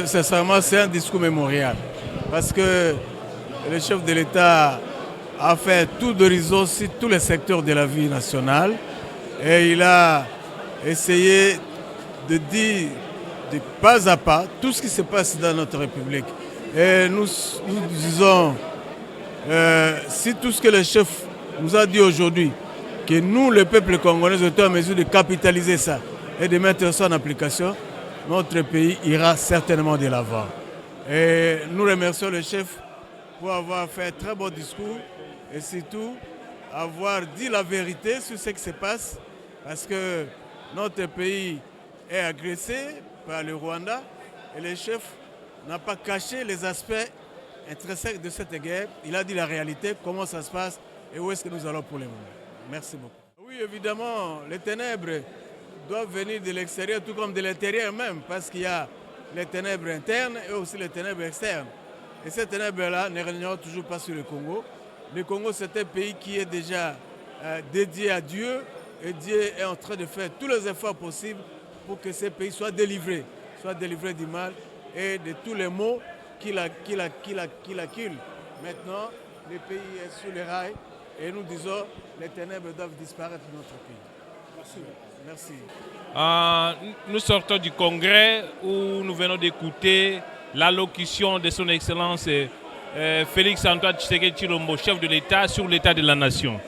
Sincèrement, c'est un discours mémorial. Parce que le chef de l'État a fait tout d'horizon sur tous les secteurs de la vie nationale. Et il a essayé de dire de pas à pas tout ce qui se passe dans notre République. Et nous disons, si tout ce que le chef nous a dit aujourd'hui, que nous, le peuple congolais, sommes en mesure de capitaliser ça et de mettre ça en application, notre pays ira certainement de l'avant. Et nous remercions le chef pour avoir fait un très bon discours et surtout avoir dit la vérité sur ce qui se passe parce que notre pays est agressé par le Rwanda et le chef n'a pas caché les aspects intrinsèques de cette guerre. Il a dit la réalité, comment ça se passe et où est-ce que nous allons pour le moment. Merci beaucoup. Oui, évidemment, les ténèbres doivent venir de l'extérieur tout comme de l'intérieur même parce qu'il y a les ténèbres internes et aussi les ténèbres externes. Et ces ténèbres-là ne régnent toujours pas sur le Congo. Le Congo, c'est un pays qui est déjà dédié à Dieu et Dieu est en train de faire tous les efforts possibles pour que ce pays soit délivré du mal et de tous les maux qui l'acculent. Maintenant, le pays est sur les rails et nous disons les ténèbres doivent disparaître de notre pays. Merci. Nous sortons du congrès où nous venons d'écouter l'allocution de son Excellence Félix Antoine Tshisekedi Tshilombo, chef de l'État, sur l'état de la nation.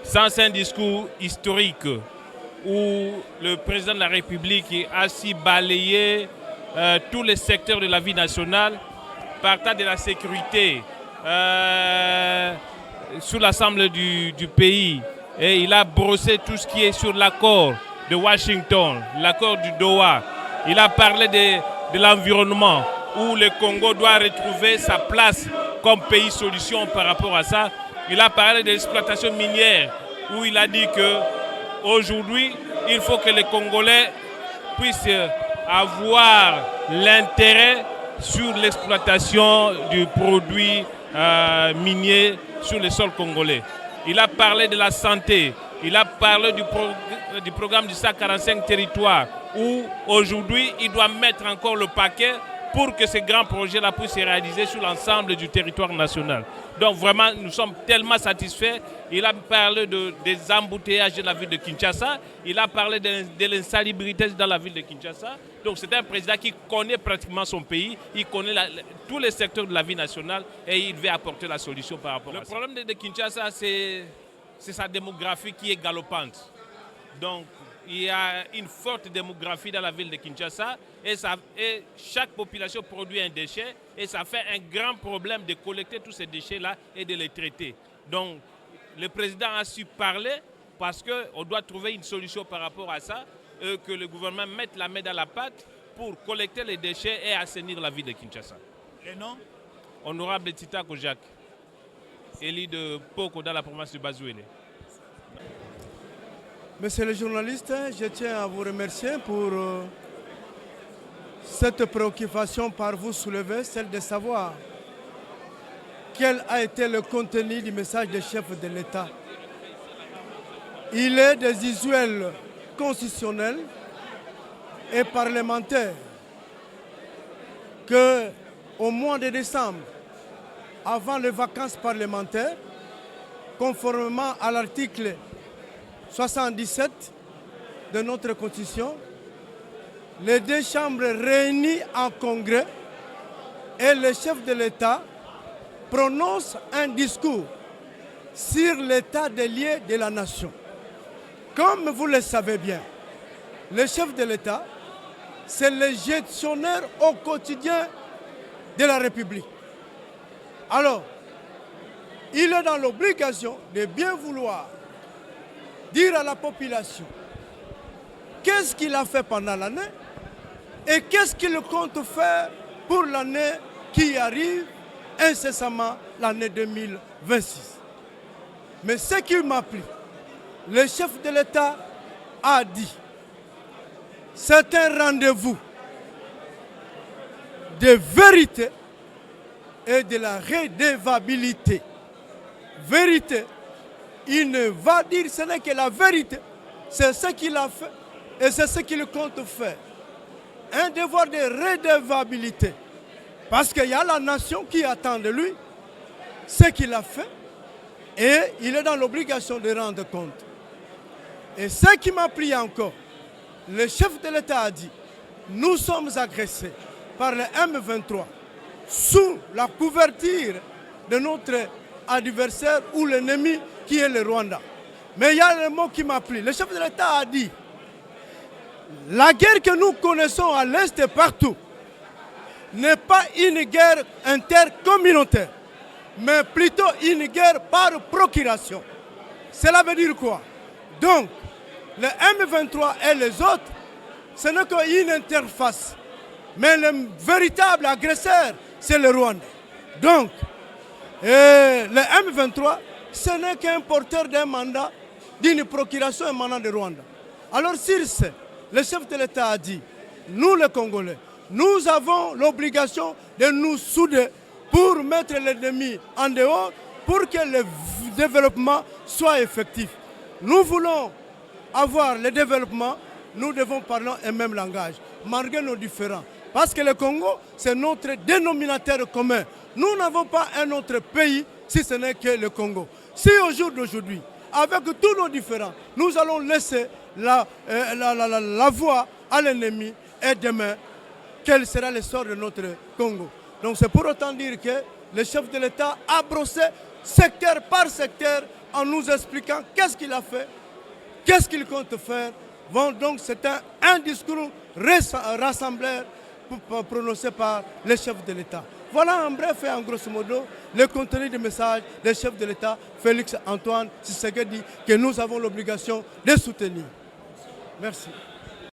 C'est un discours historique où le président de la République a ainsi balayé tous les secteurs de la vie nationale, partant de la sécurité sur l'ensemble du pays. Et il a brossé tout ce qui est sur l'accord de Washington, l'accord du Doha. Il a parlé de l'environnement où le Congo doit retrouver sa place comme pays solution par rapport à ça. Il a parlé de l'exploitation minière où il a dit qu'aujourd'hui, il faut que les Congolais puissent avoir l'intérêt sur l'exploitation du produit minier sur le sol congolais. Il a parlé de la santé, il a parlé du programme du 145 territoires où aujourd'hui il doit mettre encore le paquet pour que ces grands projets-là puissent se réaliser sur l'ensemble du territoire national. Donc vraiment, nous sommes tellement satisfaits. Il a parlé des embouteillages de la ville de Kinshasa, il a parlé de l'insalubrité dans la ville de Kinshasa. Donc c'est un président qui connaît pratiquement son pays, il connaît tous les secteurs de la vie nationale et il veut apporter la solution par rapport à ça. Le problème de Kinshasa, c'est sa démographie qui est galopante. Donc, il y a une forte démographie dans la ville de Kinshasa et chaque population produit un déchet et ça fait un grand problème de collecter tous ces déchets-là et de les traiter. Donc, le président a su parler parce qu'on doit trouver une solution par rapport à ça, que le gouvernement mette la main dans la pâte pour collecter les déchets et assainir la ville de Kinshasa. Et non? Honorable Tita Kojak, élu de Poko dans la province de Bazouélé. Monsieur le journaliste, je tiens à vous remercier pour cette préoccupation par vous soulevée, celle de savoir quel a été le contenu du message du chef de l'État. Il est des usuels constitutionnels et parlementaires qu'au mois de décembre, avant les vacances parlementaires, conformément à l'article 77 de notre Constitution, les deux chambres réunies en congrès et le chef de l'État prononcent un discours sur l'état des lieux de la nation. Comme vous le savez bien, le chef de l'État, c'est le gestionnaire au quotidien de la République. Alors, il est dans l'obligation de bien vouloir dire à la population qu'est-ce qu'il a fait pendant l'année et qu'est-ce qu'il compte faire pour l'année qui arrive incessamment, l'année 2026. Mais ce qui m'a plu, le chef de l'État a dit, c'est un rendez-vous de vérité et de la redevabilité. Vérité, il ne va dire ce n'est que la vérité. C'est ce qu'il a fait et c'est ce qu'il compte faire. un devoir de redevabilité. Parce qu'il y a la nation qui attend de lui ce qu'il a fait et il est dans l'obligation de rendre compte. Et ce qui m'a pris encore, le chef de l'État a dit, nous sommes agressés par le M23 sous la couverture de notre adversaire ou l'ennemi qui est le Rwanda. Mais il y a le mot qui m'a pris. Le chef de l'État a dit, la guerre que nous connaissons à l'Est et partout n'est pas une guerre intercommunautaire, mais plutôt une guerre par procuration. Cela veut dire quoi? Donc, le M23 et les autres, ce n'est qu'une interface. Mais le véritable agresseur, c'est le Rwanda. Donc, le M23, ce n'est qu'un porteur d'un mandat, d'une procuration émanant de Rwanda. Alors, sur ce, le chef de l'État a dit, nous les Congolais, nous avons l'obligation de nous souder pour mettre l'ennemi en dehors, pour que le développement soit effectif. Nous voulons avoir le développement, nous devons parler un même langage, malgré nos différends. Parce que le Congo, c'est notre dénominateur commun. Nous n'avons pas un autre pays si ce n'est que le Congo. Si au jour d'aujourd'hui, avec tous nos différends, nous allons laisser la voie à l'ennemi, et demain, quel sera le sort de notre Congo? Donc c'est pour autant dire que le chef de l'État a brossé secteur par secteur en nous expliquant qu'est-ce qu'il a fait, qu'est-ce qu'il compte faire. Bon, donc c'est un discours rassembleur prononcé par le chef de l'État. Voilà en bref et en grosso modo le contenu du message du chef de l'État, Félix Antoine Tshisekedi, que nous avons l'obligation de soutenir. Merci.